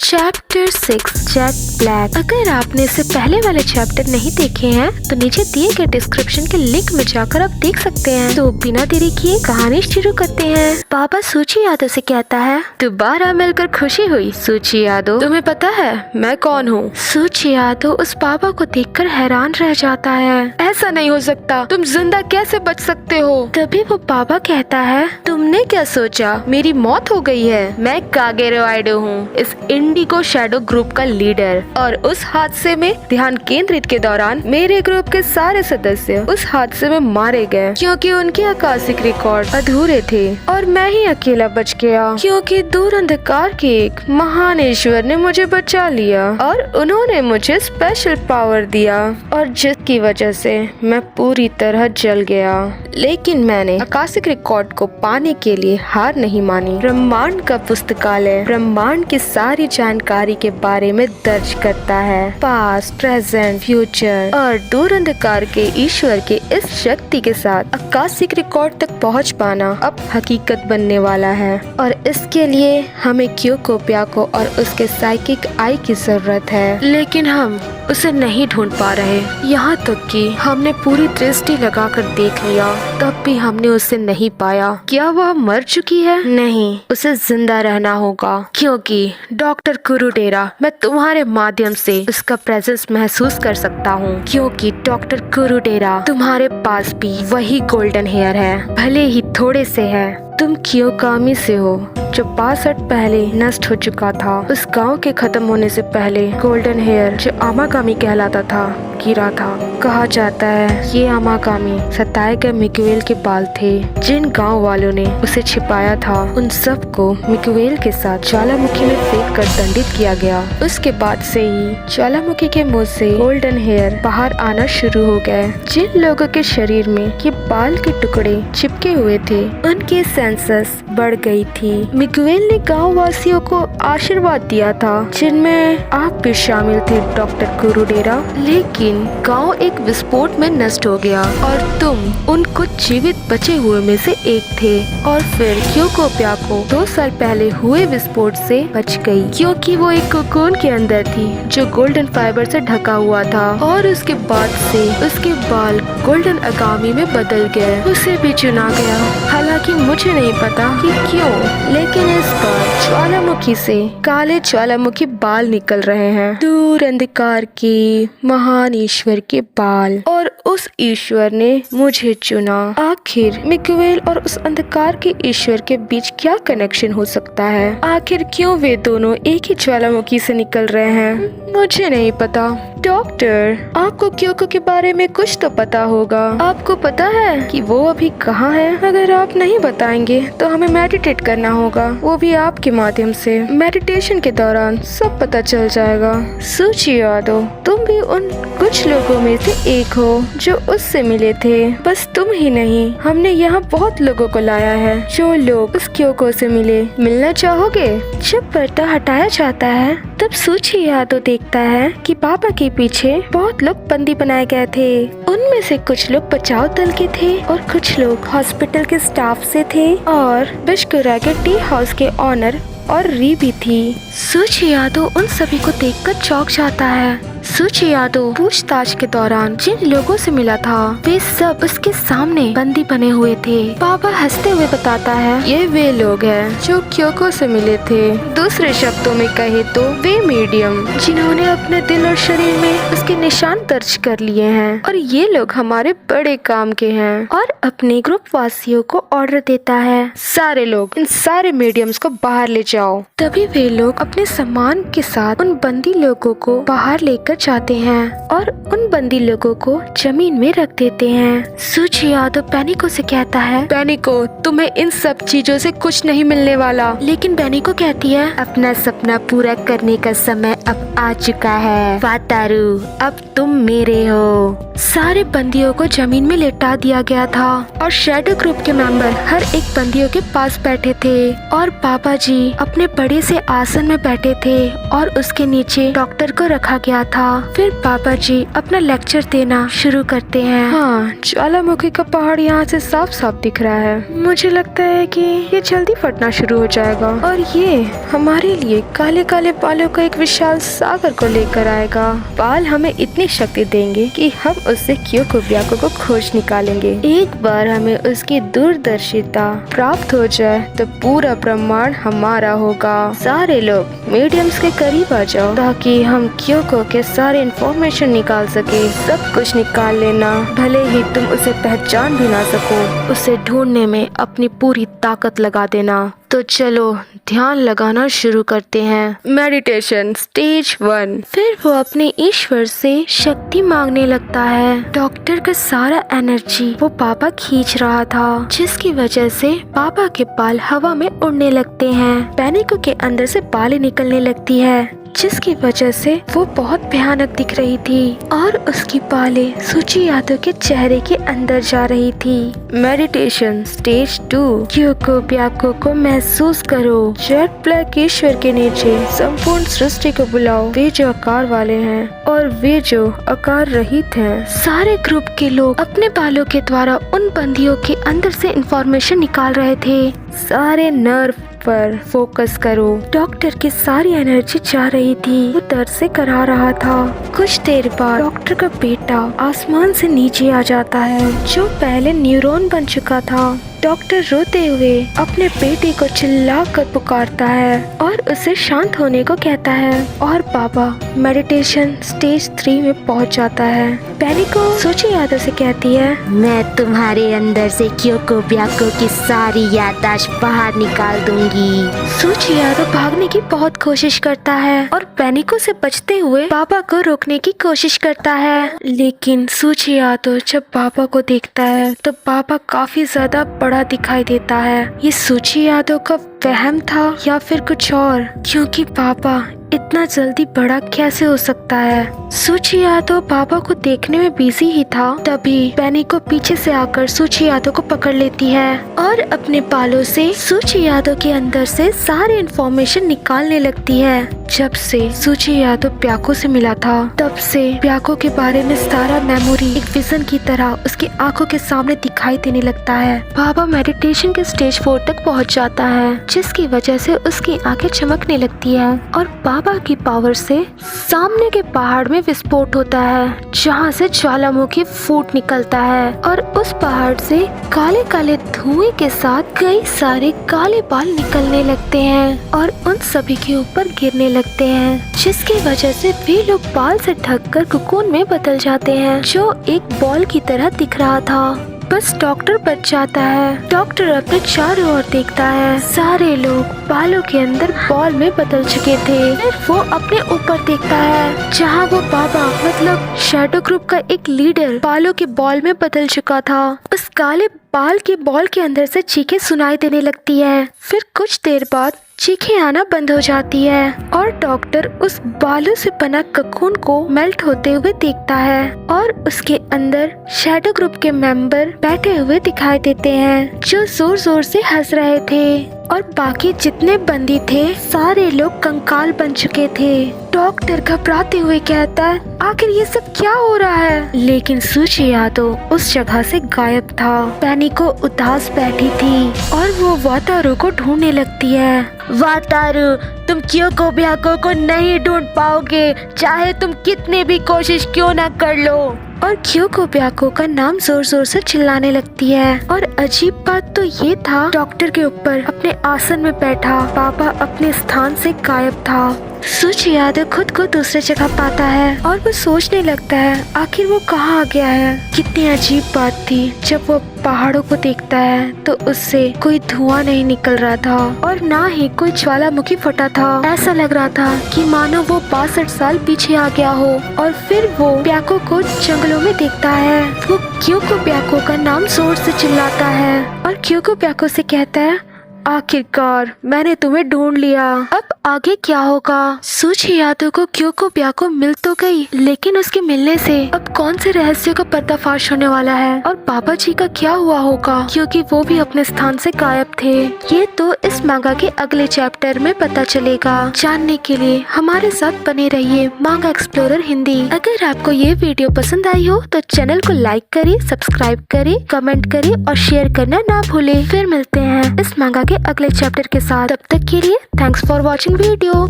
Chapter 6 jet black. अगर आपने इससे पहले वाले चैप्टर नहीं देखे हैं तो नीचे दिए गए डिस्क्रिप्शन के लिंक में जाकर आप देख सकते हैं। तो बिना देरी किए कहानी शुरू करते हैं। पापा सूची यादव से कहता है, दोबारा मिलकर खुशी हुई सूची यादव। तुम्हें पता है मैं कौन हूँ? सूची यादव उस पापा को देखकर हैरान रह जाता है। ऐसा नहीं हो सकता, तुम जिंदा कैसे बच सकते हो? तभी वो पापा कहता है, तुमने क्या सोचा मेरी मौत हो गई है? मैं कागेरो आइडो हूँ, इस इंडिगो शैडो ग्रुप का लीडर। और उस हादसे में ध्यान केंद्रित के दौरान मेरे ग्रुप के सारे सदस्य उस हादसे में मारे गए क्योंकि उनके आकाशिक रिकॉर्ड अधूरे थे और मैं ही अकेला बच गया क्योंकि दूर अंधकार के एक महान ईश्वर ने मुझे बचा लिया और उन्होंने मुझे स्पेशल पावर दिया और जिसकी वजह से मैं पूरी तरह जल गया। लेकिन मैंने आकाशिक रिकॉर्ड को पाने के लिए हार नहीं मानी। ब्रह्मांड का पुस्तकालय ब्रह्मांड की सारी जानकारी के बारे में दर्ज करता है। पास्ट, प्रेजेंट, फ्यूचर और दूर अंधकार के ईश्वर के इस शक्ति के साथ आकाशिक रिकॉर्ड तक पहुंच पाना अब हकीकत बनने वाला है और इसके लिए हमें क्योको प्याको और उसके साइकिक आई की जरूरत है। लेकिन हम उसे नहीं ढूंढ पा रहे। यहाँ तक कि हमने पूरी दृष्टि लगाकर देख लिया, तब भी हमने उसे नहीं पाया। क्या वह मर चुकी है? नहीं, उसे जिंदा रहना होगा क्योंकि डॉक्टर कुरुडेरा, मैं तुम्हारे माध्यम से उसका प्रेजेंस महसूस कर सकता हूँ क्योंकि डॉक्टर कुरुडेरा तुम्हारे पास भी वही गोल्डन हेयर है, भले ही थोड़े से है। तुम कियोकामी से हो जो 62 पहले नष्ट हो चुका था। उस गांव के खत्म होने से पहले गोल्डन हेयर जो आमाकामी कहलाता था गिरा था। कहा जाता है ये आमाकामी सताए गए मिकुएल के बाल थे जिन गांव वालों ने उसे छिपाया था। उन सब को मिकुएल के साथ ज्वालामुखी में फेंक कर दंडित किया गया। उसके बाद से ही ज्वालामुखी के मुंह से गोल्डन हेयर बाहर आना शुरू हो गए। जिन लोगों के शरीर में ये बाल के टुकड़े चिपके हुए थे उनके सेंसस बढ़ गई थी। मिकुएल ने गांव वासियों को आशीर्वाद दिया था जिनमें आप भी शामिल थे डॉक्टर कुरुडेरा। लेकिन गांव एक विस्फोट में नष्ट हो गया और तुम उन कुछ जीवित बचे हुए में से एक थे। और फिर क्योको प्याको 2 साल पहले हुए विस्फोट से बच गई क्योंकि वो एक कोकून के अंदर थी जो गोल्डन फाइबर से ढका हुआ था और उसके बाद से उसके बाल गोल्डन आगामी में बदल गए। उसे भी चुना गया, हालांकि मुझे नहीं पता कि क्यों, लेकिन इस बार ज्वालामुखी से काले ज्वालामुखी बाल निकल रहे हैं, दूर अंधकार के महान ईश्वर के बाल। और उस ईश्वर ने मुझे चुना। आखिर मिकुएल और उस अंधकार के ईश्वर के बीच क्या कनेक्शन हो सकता है? आखिर क्यों वे दोनों एक ही ज्वालामुखी से निकल रहे हैं? मुझे नहीं पता। डॉक्टर, आपको क्योको के बारे में कुछ तो पता होगा। आपको पता है कि वो अभी कहाँ है? अगर आप नहीं बताएंगे तो हमें मेडिटेट करना होगा, वो भी आपके माध्यम से। मेडिटेशन के दौरान सब पता चल जाएगा। सूची यादव, तुम भी उन कुछ लोगों में से एक हो जो उससे मिले थे। बस तुम ही नहीं, हमने यहाँ बहुत लोगों को लाया है जो लोग उस क्योको से मिले। मिलना चाहोगे? जब पर्दा हटाया जाता है तब सूची यादव देखता है कि पापा के पीछे बहुत लोग बंदी बनाए गए थे। उनमें से कुछ लोग बचाव दल के थे और कुछ लोग हॉस्पिटल के स्टाफ से थे और बिशकुरा के टी हाउस के ऑनर और री भी थी। सूची यादव उन सभी को देखकर चौंक जाता है। सूची यादव पूछताछ के दौरान जिन लोगों से मिला था वे सब उसके सामने बंदी बने हुए थे। पापा हंसते हुए बताता है, ये वे लोग हैं जो क्योको से मिले थे। दूसरे शब्दों में कहे तो वे मीडियम जिन्होंने अपने दिल और शरीर में उसके निशान दर्ज कर लिए हैं। और ये लोग हमारे बड़े काम के हैं। और अपने ग्रुप वासियों को ऑर्डर देता है, सारे लोग इन सारे मीडियम्स को बाहर ले जाओ। तभी वे लोग अपने सामान के साथ उन बंदी लोगों को बाहर लेकर जाते हैं और उन बंदी लोगों को जमीन में रख देते हैं। सूची यादव बेनिको से कहता है, बेनिको, तुम्हें इन सब चीजों से कुछ नहीं मिलने वाला। लेकिन बेनिको कहती है, अपना सपना पूरा करने का समय अब आ चुका है वातारू, अब तुम मेरे हो। सारे बंदियों को जमीन में लेटा दिया गया था और शैडो ग्रुप के मेंबर हर एक बंदियों के पास बैठे थे और पापा जी अपने बड़े से आसन में बैठे थे और उसके नीचे डॉक्टर को रखा गया था। फिर पापा जी अपना लेक्चर देना शुरू करते हैं। हाँ, ज्वालामुखी का पहाड़ यहाँ से साफ साफ दिख रहा है। मुझे लगता है कि ये जल्दी फटना शुरू हो जाएगा और ये हमारे लिए काले काले बालों का एक विशाल सागर को लेकर आएगा। बाल हमें इतनी शक्ति देंगे कि हम उससे क्योकोब्याको को खोज निकालेंगे। एक बार हमें उसकी दूरदर्शिता प्राप्त हो जाए तो पूरा ब्रह्मांड हमारा होगा। सारे लोग मीडियम्स के करीब आ जाओ ताकि हम क्योको के सारे इंफॉर्मेशन निकाल सके। सब कुछ निकाल लेना, भले ही तुम उसे पहचान भी ना सको। उसे ढूंढने में अपनी पूरी ताकत लगा देना। तो चलो ध्यान लगाना शुरू करते हैं। Meditation stage 1। फिर वो अपने ईश्वर से शक्ति मांगने लगता है। डॉक्टर का सारा एनर्जी वो पापा खींच रहा था, जिसकी वजह से पापा के बाल हवा में उड़ने लगते हैं। पैनिको के अंदर से बालें निकलने लगती है, जिसकी वजह से वो बहुत भयानक दिख रही थी और उसकी बालें सूची यादव के चेहरे के अंदर जा रही थी। Meditation stage 2। क्योकोब्याको को महसूस करो। जेट ब्लैक ईश्वर के नीचे संपूर्ण सृष्टि को बुलाओ। वे जो आकार वाले हैं और वे जो आकार रहित हैं। सारे ग्रुप के लोग अपने बालों के द्वारा उन बंदियों के अंदर से इंफॉर्मेशन निकाल रहे थे। सारे नर्व पर फोकस करो। डॉक्टर की सारी एनर्जी जा रही थी, वो दर्द से करा रहा था। कुछ देर बाद डॉक्टर का बेटा आसमान से नीचे आ जाता है, जो पहले न्यूरॉन बन चुका था। डॉक्टर रोते हुए अपने बेटे को चिल्लाकर पुकारता है और उसे शांत होने को कहता है और पापा मेडिटेशन स्टेज 3 में पहुंच जाता है। पैनिको सूची यादव से कहती है, मैं तुम्हारे अंदर से क्योकोब्याको की सारी याददाश्त बाहर निकाल दूंगी। सूची यादव भागने की बहुत कोशिश करता है और पैनिको से बचते हुए पापा को रोकने की कोशिश करता है, लेकिन सूची यादव जब पापा को देखता है तो पापा काफी ज्यादा बड़ा दिखाई देता है। ये सूची यादव का वहम था या फिर कुछ और, क्योंकि पापा इतना जल्दी बड़ा कैसे हो सकता है। सूची यादव पापा को देखने में बिजी ही था, तभी पैनिको पीछे से आकर सूची यादव को पकड़ लेती है और अपने बालों से सूची यादव के अंदर से सारे इंफॉर्मेशन निकालने लगती है। जब से सूची यादव ब्याको से मिला था, तब से ब्याको के बारे में सारा मेमोरी एक विजन की तरह उसकी आंखों के सामने दिखाई देने लगता है। पापा मेडिटेशन के स्टेज 4 तक पहुंच जाता है, जिसकी वजह से उसकी आंखें चमकने लगती है और पापा की पावर से सामने के पहाड़ में विस्फोट होता है, जहां से ज्वालामुखी फूट निकलता है और उस पहाड़ से काले काले धुएं के साथ कई सारे काले बाल निकलने लगते हैं और उन सभी के ऊपर गिरने लगते हैं, जिसकी वजह से वे लोग बाल से ढककर कोकून में बदल जाते हैं, जो एक बॉल की तरह दिख रहा था। बस डॉक्टर बच जाता है। डॉक्टर अपने चारों ओर देखता है, सारे लोग बालों के अंदर बॉल में बदल चुके थे। फिर वो अपने ऊपर देखता है, जहाँ वो बाबा मतलब शैडो ग्रुप का एक लीडर बालों के बॉल में बदल चुका था। उस काले बाल के बॉल के अंदर से चीखें सुनाई देने लगती है। फिर कुछ देर बाद चीखें आना बंद हो जाती है और डॉक्टर उस बालों से बना ककून को मेल्ट होते हुए देखता है और उसके अंदर शैडो ग्रुप के मेंबर बैठे हुए दिखाई देते हैं, जो जोर जोर से हंस रहे थे और बाकी जितने बंदी थे सारे लोग कंकाल बन चुके थे। डॉक्टर घबराते हुए कहता है, आखिर ये सब क्या हो रहा है? लेकिन सूची यादव उस जगह से गायब था। पैनिको उदास बैठी थी और वो वातारू को ढूंढने लगती है। वातारू, तुम क्योकोब्याको को नहीं ढूंढ पाओगे, चाहे तुम कितनी भी कोशिश क्यों ना कर लो। और क्योकोब्याको का नाम जोर जोर से चिल्लाने लगती है। और अजीब बात तो ये था, डॉक्टर के ऊपर अपने आसन में बैठा पापा अपने स्थान से गायब था। सूची यादव खुद को दूसरी जगह पाता है और वो सोचने लगता है, आखिर वो कहाँ आ गया है। कितनी अजीब बात थी, जब वो पहाड़ों को देखता है तो उससे कोई धुआं नहीं निकल रहा था और ना ही कोई ज्वालामुखी फटा था। ऐसा लग रहा था कि मानो वो 62 साल पीछे आ गया हो। और फिर वो ब्याको को जंगलों में देखता है। वो क्योकोब्याको का नाम जोर से चिल्लाता है और क्योकोब्याको से कहता है, आखिरकार मैंने तुम्हें ढूंढ लिया। अब आगे क्या होगा? सूची यादव को क्योको ब्याको मिल तो गई, लेकिन उसके मिलने से अब कौन से रहस्य का पर्दाफाश होने वाला है और बाबा जी का क्या हुआ होगा, क्योंकि वो भी अपने स्थान से गायब थे। ये तो इस मांगा के अगले चैप्टर में पता चलेगा। जानने के लिए हमारे साथ बने रहिए मांगा एक्सप्लोरर हिंदी। अगर आपको ये वीडियो पसंद आई हो तो चैनल को लाइक करें, सब्सक्राइब करें, कमेंट करें और शेयर करना ना भूलें। फिर मिलते हैं इस मांगा के अगले चैप्टर के साथ। तब तक के लिए थैंक्स फॉर वॉचिंग वीडियो।